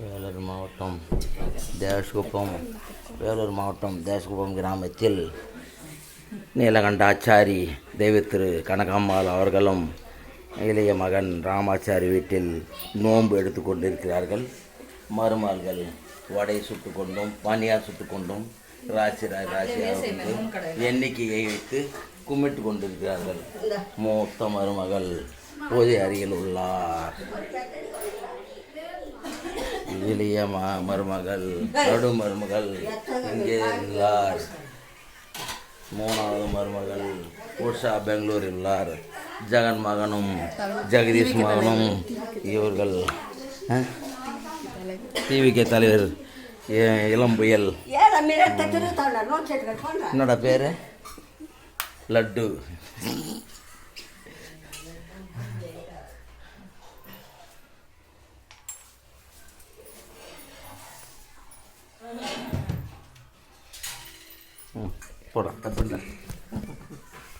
வேலூர் மாவட்டம் தேவஸ்குப்பம் கிராமத்தில் நீலகண்டாச்சாரி தெய்வத்திரு கனகாம்பாள் அவர்களும் இளைய மகன் ராமாச்சாரி வீட்டில் நோன்பு எடுத்து கொண்டிருக்கிறார்கள். மருமகள் வடை சுட்டு கொண்டும் பனியார் சுட்டு கொண்டும் ராசியாக எண்ணிக்கையை வைத்து கும்பிட்டு கொண்டிருக்கிறார்கள். மூத்த மருமகள் பூஜை அருகில் உள்ளார். இளைய மருமகள் நடு மருமகள் இங்கே உள்ளார். மூணாவது மருமகள் உஷா பெங்களூரில் உள்ளார். ஜெகன் மகனும் ஜெகதீஷ் மகனும் இவர்கள் டிவிகே தலைவர் இளம்புயல் என்னோட பேர் லட்டு. போடா கட் பண்ண